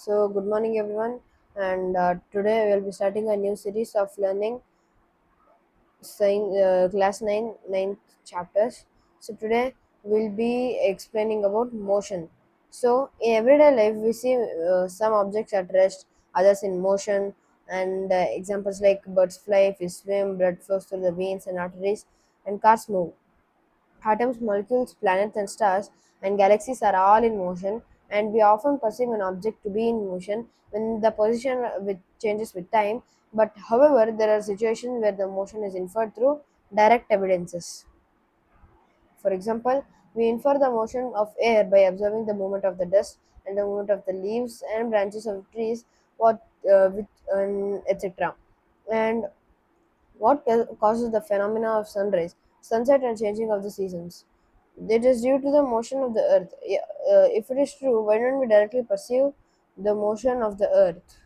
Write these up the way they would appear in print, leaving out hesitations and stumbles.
Good morning, everyone. And today we'll be starting a new series of learning, saying class 9 chapters. So, today we'll be explaining about motion. So, in everyday life, we see some objects at rest, others in motion, and examples like birds fly, fish swim, blood flows through the veins and arteries, and cars move. Atoms, molecules, planets, and stars and galaxies are all in motion, and we often perceive an object to be in motion when the position changes with time. But, however, there are situations where the motion is inferred through direct evidences. For example, we infer the motion of air by observing the movement of the dust and the movement of the leaves and branches of trees, etc. And what causes the phenomena of sunrise, sunset, and changing of the seasons? It is due to the motion of the earth. If it is true, why don't we directly perceive the motion of the earth?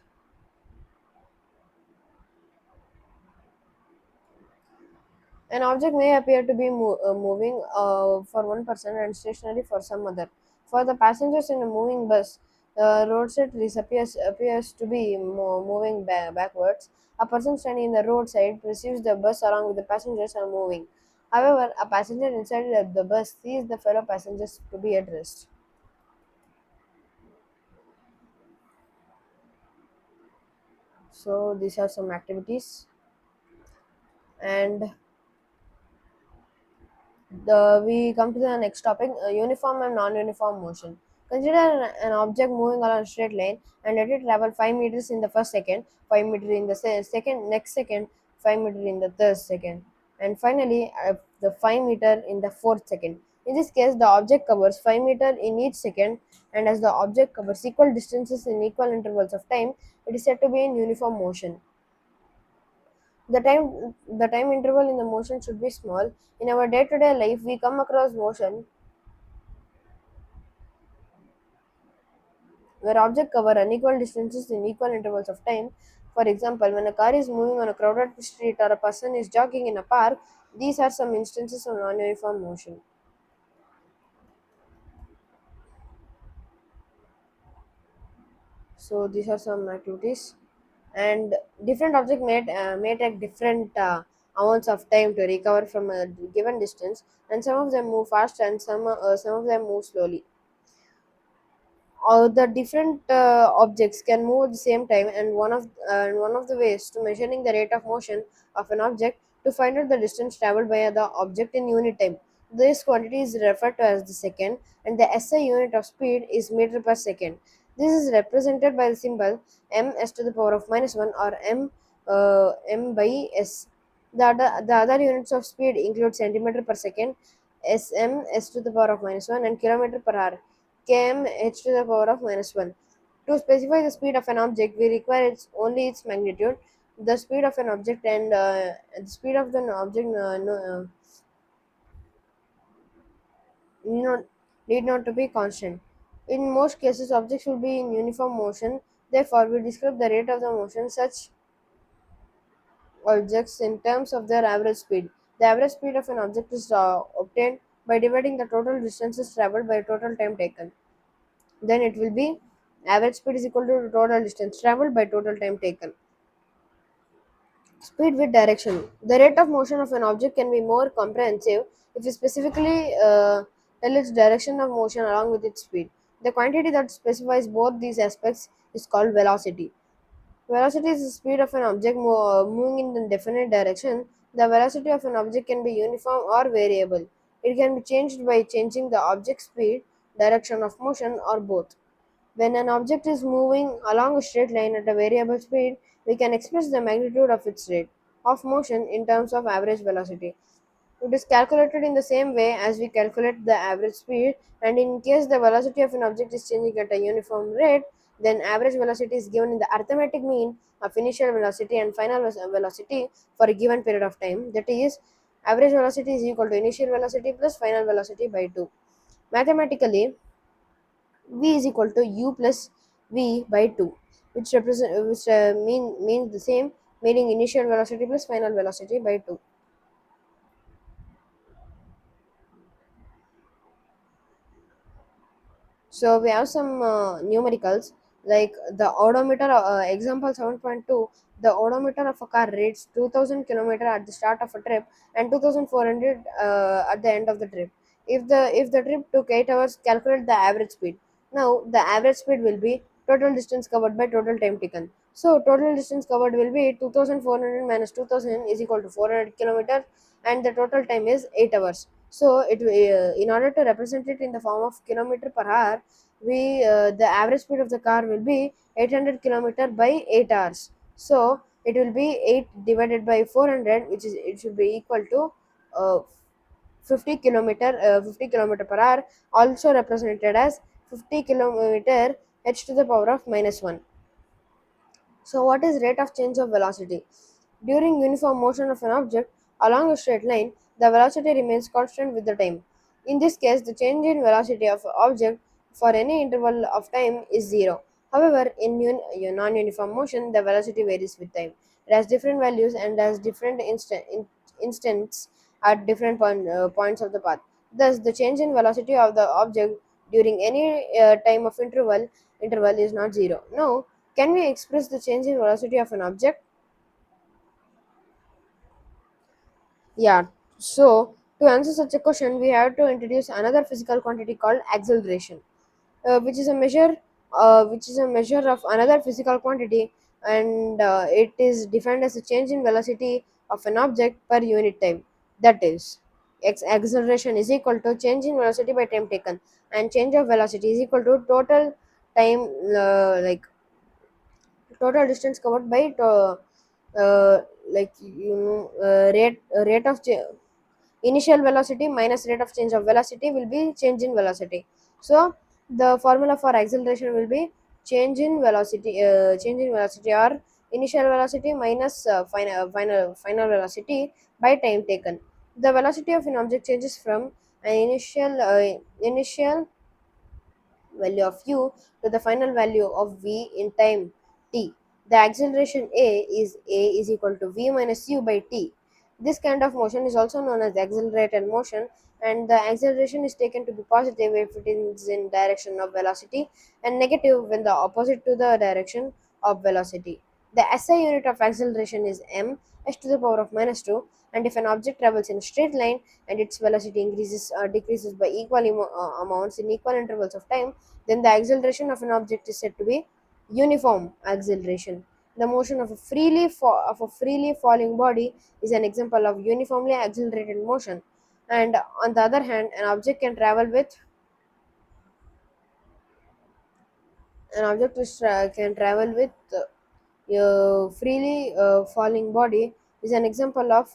An object may appear to be moving for one person and stationary for some other. For the passengers in a moving bus, the roadside appears to be moving backwards. A person standing in the roadside perceives the bus along with the passengers are moving. However, a passenger inside the bus sees the fellow passengers to be at rest. So these are some activities, and we come to the next topic, uniform and non-uniform motion. Consider an object moving along a straight line and let it travel 5 meters in the first second, 5 meters in the second next second, 5 meters in the third second, and finally the 5 meter in the fourth second. In this case, the object covers 5 meter in each second, and as the object covers equal distances in equal intervals of time, it is said to be in uniform motion. The time interval in the motion should be small. In our day-to-day life, we come across motion where objects cover unequal distances in equal intervals of time. For example, when a car is moving on a crowded street or a person is jogging in a park, these are some instances of non-uniform motion. So these are some activities, and different objects may take different amounts of time to recover from a given distance, and some of them move fast and some of them move slowly. The different objects can move at the same time, and one of the ways to measuring the rate of motion of an object to find out the distance traveled by the object in unit time. This quantity is referred to as the second, and the SI unit of speed is meter per second. This is represented by the symbol m s to the power of minus 1, or m by s. The other units of speed include centimeter per second, sm s to the power of minus 1, and kilometer per hour, km h to the power of minus 1. To specify the speed of an object, we require only its magnitude. The speed of an object and the speed of the object not, need not to be constant. In most cases, objects will be in uniform motion. Therefore, we describe the rate of the motion such objects in terms of their average speed. The average speed of an object is obtained by dividing the total distances traveled by total time taken. Then it will be average speed is equal to total distance traveled by total time taken. Speed with direction. The rate of motion of an object can be more comprehensive if we specifically tell its direction of motion along with its speed. The quantity that specifies both these aspects is called velocity. Velocity is the speed of an object moving in a definite direction. The velocity of an object can be uniform or variable. It can be changed by changing the object's speed, direction of motion, or both. When an object is moving along a straight line at a variable speed, we can express the magnitude of its rate of motion in terms of average velocity. It is calculated in the same way as we calculate the average speed, and in case the velocity of an object is changing at a uniform rate, then average velocity is given in the arithmetic mean of initial velocity and final velocity for a given period of time. That is, average velocity is equal to initial velocity plus final velocity by 2. Mathematically, v is equal to u plus v by 2, which means the same, meaning initial velocity plus final velocity by 2. So we have some numericals. Like the odometer, example 7.2, the odometer of a car reads 2000 kilometer at the start of a trip and 2400 at the end of the trip. If the trip took 8 hours, calculate the average speed. Now the average speed will be total distance covered by total time taken. So total distance covered will be 2400 minus 2000 is equal to 400 kilometers, and the total time is 8 hours. So in order to represent it in the form of kilometer per hour, we the average speed of the car will be 800 kilometer by 8 hours. So it will be 8 divided by 400, which is it should be equal to 50 kilometer per hour, also represented as 50 kilometer h to the power of minus 1. So what is rate of change of velocity? During uniform motion of an object along a straight line, the velocity remains constant with the time. In this case, the change in velocity of an object for any interval of time is zero. However, in non-uniform motion, the velocity varies with time. It has different values and has different instants at different points of the path. Thus, the change in velocity of the object during any time of interval is not zero. Now, can we express the change in velocity of an object? Yeah. So, to answer such a question, we have to introduce another physical quantity called acceleration, which is a measure of another physical quantity, and it is defined as a change in velocity of an object per unit time. That is, acceleration is equal to change in velocity by time taken, and change of velocity is equal to total time, like total distance covered by uh, rate of initial velocity minus rate of change of velocity will be change in velocity. So the formula for acceleration will be change in velocity, or initial velocity minus final velocity by time taken. The velocity of an object changes from an initial value of u to the final value of v in time t. The acceleration a is equal to v minus u by t. This kind of motion is also known as accelerated motion, and the acceleration is taken to be positive if it is in direction of velocity and negative when the opposite to the direction of velocity. The SI unit of acceleration is m s to the power of minus 2, and if an object travels in a straight line and its velocity increases or decreases by equal amounts in equal intervals of time, then the acceleration of an object is said to be uniform acceleration. The motion of a freely falling body is an example of uniformly accelerated motion. And on the other hand, can travel with freely falling body is an example of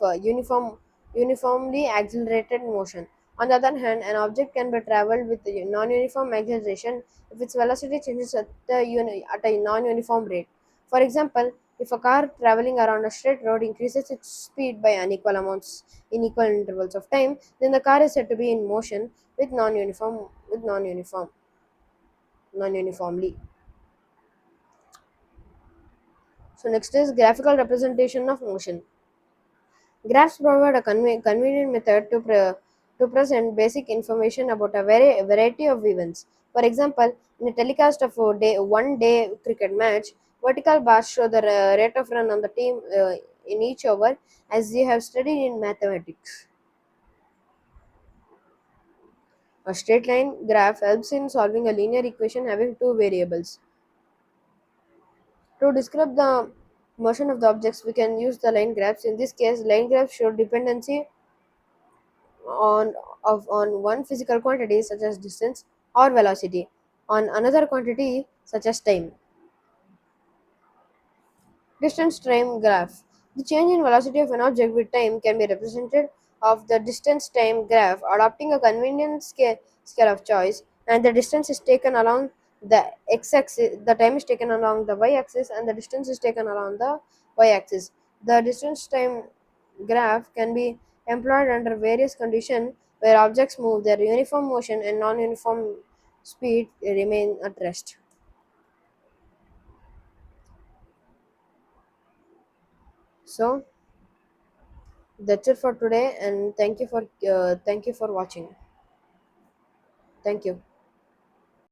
uniformly accelerated motion. On the other hand, an object can be traveled with non-uniform acceleration if its velocity changes at a non-uniform rate. For example, if a car traveling around a straight road increases its speed by unequal amounts in equal intervals of time, then the car is said to be in motion with non-uniformly. So next is graphical representation of motion. Graphs provide a convenient method to present basic information about a variety of events. For example, in a telecast of one day cricket match, vertical bars show the rate of run on the team in each over, as you have studied in mathematics. A straight line graph helps in solving a linear equation having two variables. To describe the motion of the objects, we can use the line graphs. In this case, line graphs show dependency on on one physical quantity such as distance or velocity on another quantity such as time. Distance time graph. The change in velocity of an object with time can be represented of the distance time graph adopting a convenient scale of choice, and the distance is taken along the x-axis, the time is taken along the y-axis, and the distance is taken along the y-axis. The distance time graph can be employed under various conditions where objects move their uniform motion and non-uniform speed remain at rest. So that's it for today, and thank you for watching. Thank you.